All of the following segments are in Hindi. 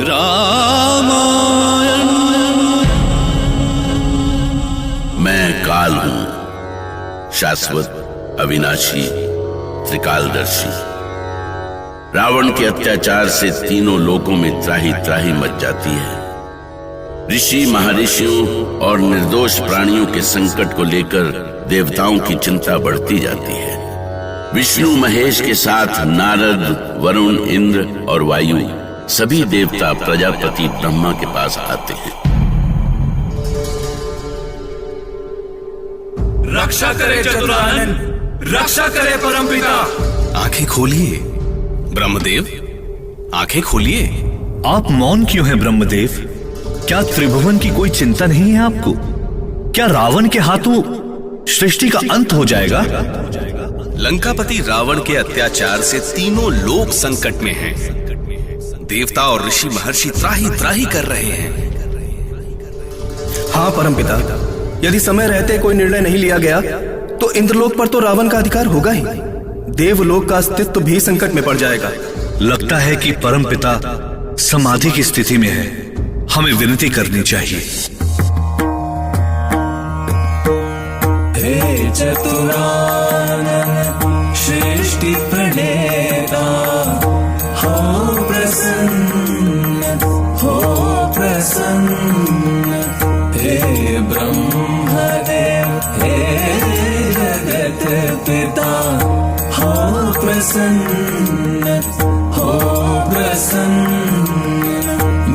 रामायण। मैं काल हूं, शाश्वत, अविनाशी, त्रिकालदर्शी। रावण के अत्याचार से तीनों लोकों में त्राही त्राही मच जाती है। ऋषि महर्षियों और निर्दोष प्राणियों के संकट को लेकर देवताओं की चिंता बढ़ती जाती है। विष्णु महेश के साथ नारद, वरुण, इंद्र और वायु सभी देवता प्रजापति ब्रह्मा के पास आते हैं। रक्षा करे चतुरानन, रक्षा करे परमपिता। आंखें खोलिए ब्रह्मदेव, आंखें खोलिए। आप मौन क्यों हैं ब्रह्मदेव? क्या त्रिभुवन की कोई चिंता नहीं है आपको? क्या रावण के हाथों सृष्टि का अंत हो जाएगा? लंकापति रावण के अत्याचार से तीनों लोक संकट में हैं। देवता और ऋषि महर्षि त्राही त्राही कर रहे हैं। हाँ परमपिता, यदि समय रहते कोई निर्णय नहीं लिया गया तो इंद्रलोक पर तो रावण का अधिकार होगा ही। देवलोक का अस्तित्व भी संकट में पड़ जाएगा। लगता है कि परमपिता समाधि की स्थिति में है। हमें विनती करनी चाहिए। हे चतुरानन सृष्टि प्रणेता, हो प्रसन्न, हो प्रसन्न। हे ब्रह्मदेव, हे जगत पिता, हो प्रसन्न, हो प्रसन्न।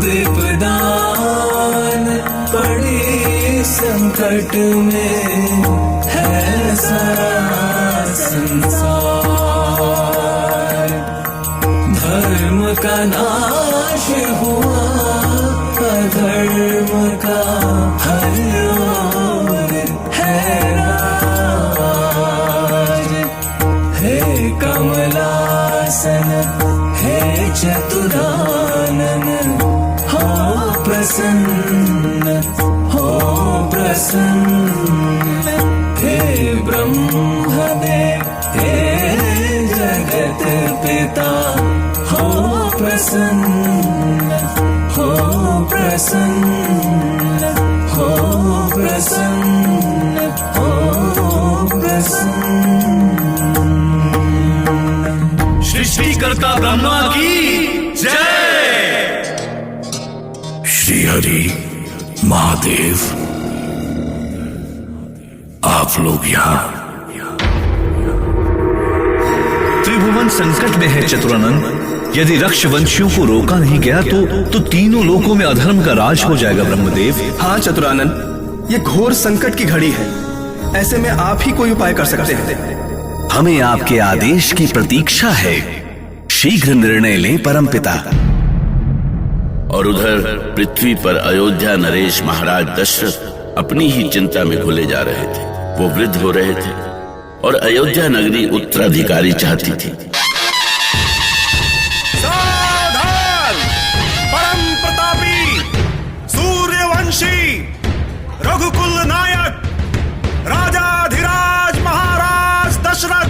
विपदान पड़ी संकट में है सारा संसार। धर्म का नाश हुआ, अधर्म का हर ओर है राज। हे कमलासन, हे चतुरानन, हो प्रसन्न, हो प्रसन्न। हे ब्रह्मदेव, हे जगत पिता, हो प्रसन्न, हो प्रसन्न, हो प्रसन्न, हो प्रसन्न। सृष्टिकर्ता ब्रह्मा की जय। श्री हरि महादेव, आप लोग यहाँ। त्रिभुवन संकट में है चतुरानन। यदि रक्षवंशियों को रोका नहीं गया तो तीनों लोकों में अधर्म का राज हो जाएगा ब्रह्मदेव। हाँ चतुरानन, ये घोर संकट की घड़ी है। ऐसे में आप ही कोई उपाय कर सकते हैं। हमें आपके आदेश की प्रतीक्षा है। शीघ्र निर्णय लें परमपिता। और उधर पृथ्वी पर अयोध्या नरेश महाराज दशरथ अपनी ही चिंता में घुले जा रहे थे। वो वृद्ध हो रहे थे और अयोध्या नगरी उत्तराधिकारी चाहती थी। सावधान! परम प्रतापी, सूर्यवंशी, रघुकुल नायक, राजाधिराज महाराज दशरथ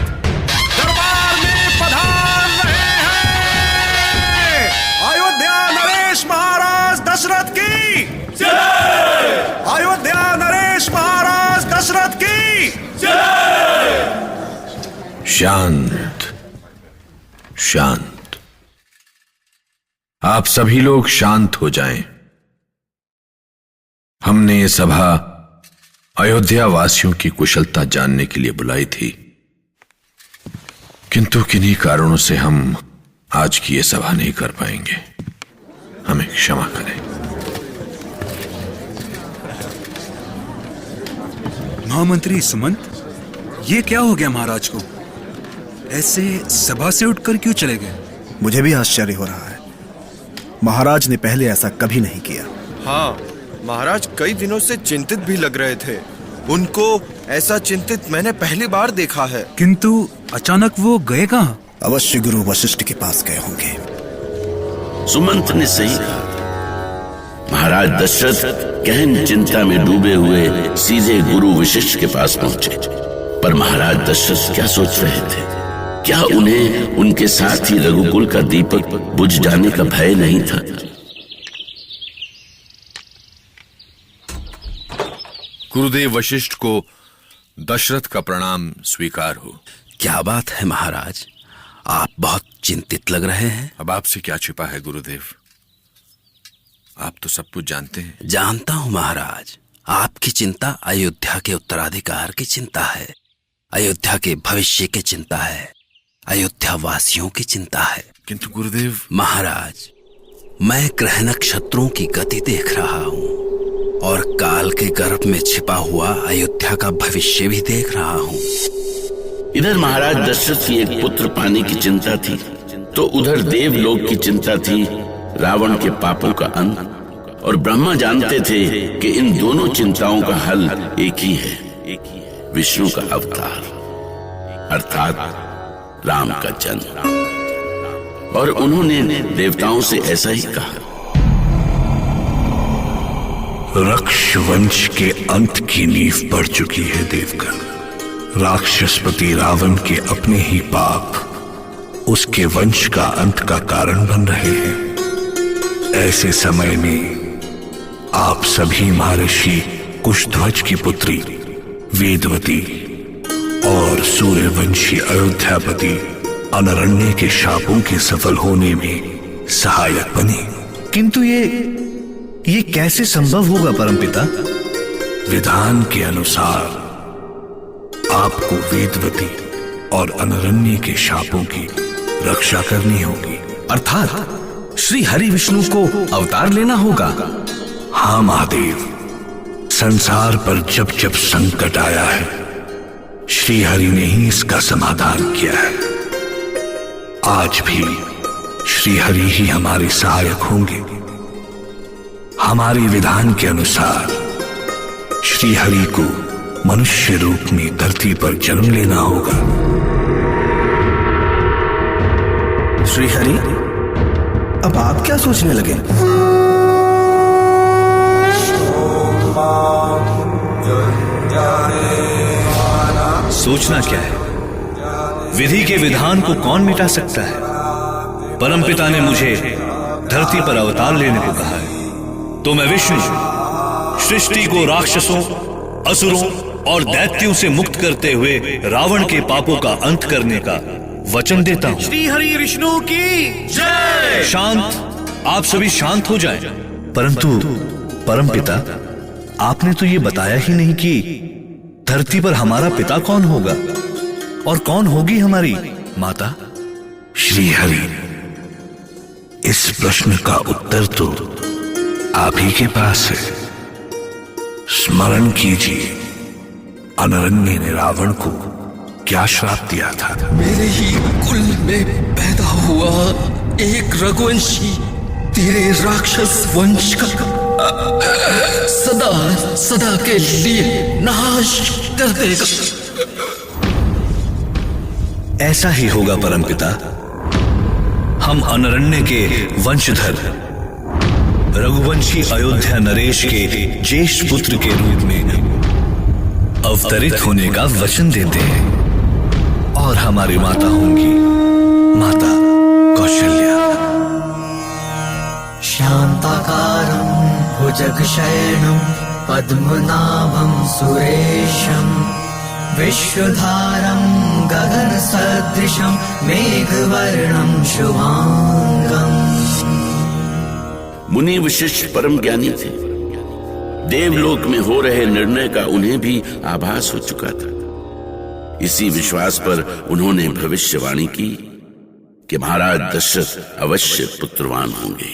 दरबार में पधार रहे हैं। अयोध्या नरेश महाराज दशरथ की जय! अयोध्या नरेश महाराज दशरथ की जय! शांत शांत, आप सभी लोग शांत हो जाएं। हमने ये सभा अयोध्या वासियों की कुशलता जानने के लिए बुलाई थी, किंतु किन्हीं कारणों से हम आज की ये सभा नहीं कर पाएंगे। हमें क्षमा करें। महामंत्री सुमंत, ये क्या हो गया महाराज को? ऐसे सभा से उठकर क्यों चले गए? मुझे भी आश्चर्य हो रहा है। महाराज ने पहले ऐसा कभी नहीं किया। हाँ, महाराज कई दिनों से चिंतित भी लग रहे थे। उनको ऐसा चिंतित मैंने पहली बार देखा है। किंतु अचानक वो गए कहाँ? अवश्य गुरु वशिष्ठ के पास गए होंगे। सुमंत ने सही कहा। महाराज दशरथ गहन चिंता में डूबे हुए सीधे गुरु वशिष्ठ के पास पहुंचे। पर महाराज दशरथ क्या सोच रहे थे? क्या उन्हें उनके साथ ही रघुकुल का दीपक बुझ जाने का भय नहीं था? गुरुदेव वशिष्ठ को दशरथ का प्रणाम स्वीकार हो। क्या बात है महाराज, आप बहुत चिंतित लग रहे हैं। अब आपसे क्या छिपा है गुरुदेव, आप तो सब कुछ जानते हैं। जानता हूं महाराज, आपकी चिंता अयोध्या के उत्तराधिकार की चिंता है, अयोध्या के भविष्य की चिंता है, अयोध्या वासियों की चिंता है। किंतु गुरुदेव महाराज, मैं ग्रह नक्षत्रों की गति देख रहा हूं और काल के गर्भ में छिपा हुआ अयोध्या का भविष्य भी देख रहा हूं। इधर महाराज दशरथ की एक पुत्र पाने की चिंता थी, तो उधर देवलोक की चिंता थी रावण के पापों का अंत। और ब्रह्मा जानते थे कि इन दोनों चिंताओं का हल एक ही है, विष्णु का अवतार अर्थात राम का जन्म। और उन्होंने देवताओं से ऐसा ही कहा। रक्ष वंश के अंत की नींव पड़ चुकी है देवगण। राक्षसपति रावण के अपने ही पाप उसके वंश का अंत का कारण बन रहे हैं। ऐसे समय में आप सभी महर्षि कुशध्वज की पुत्री वेदवती और सूर्यवंशी अयोध्यापति अनरण्य के शापों के सफल होने में सहायक बने। किंतु ये कैसे संभव होगा परमपिता? विधान के अनुसार आपको वेदवती और अनरण्य के शापों की रक्षा करनी होगी। अर्थात श्री हरि विष्णु को अवतार लेना होगा। हाँ महादेव, संसार पर जब जब संकट आया है, श्री हरि ने ही इसका समाधान किया है। आज भी श्री हरि ही हमारे सहायक होंगे। हमारे विधान के अनुसार श्री हरि को मनुष्य रूप में धरती पर जन्म लेना होगा। श्री हरि, अब आप क्या सोचने लगे? सोचना क्या है, विधि के विधान को कौन मिटा सकता है। परमपिता ने मुझे धरती पर अवतार लेने को कहा है, तो मैं विष्णु सृष्टि को राक्षसों, असुरों और दैत्यों से मुक्त करते हुए रावण के पापों का अंत करने का वचन देता हूं। श्री हरि विष्णु की जय। शांत, आप सभी शांत हो जाएं। परंतु परमपिता, आपने तो ये बताया ही नहीं कि धरती पर हमारा पिता कौन होगा और कौन होगी हमारी माता। श्री हरि, इस प्रश्न का उत्तर तो आप ही के पास है। स्मरण कीजिए, अनरण्य ने रावण को क्या श्राप दिया था। मेरे ही कुल में पैदा हुआ एक रघुवंशी तेरे राक्षस वंश का सदा सदा के लिए नाश कर देगा। ऐसा ही होगा परमपिता। हम अनरण्य के वंशधर रघुवंशी अयोध्या नरेश के ज्येष्ठ पुत्र के रूप में अवतरित होने का वचन देते हैं और हमारी माता होंगी माता कौशल्या। शांताकारं भुजगशयनं पद्मनाभं सुरेशं विश्वधारं गगनसदृशं मेघवर्णं शुभांगं। मुनि वशिष्ठ परम ज्ञानी थे। देवलोक में हो रहे निर्णय का उन्हें भी आभास हो चुका था। इसी विश्वास पर उन्होंने भविष्यवाणी की कि महाराज दशरथ अवश्य पुत्रवान होंगे।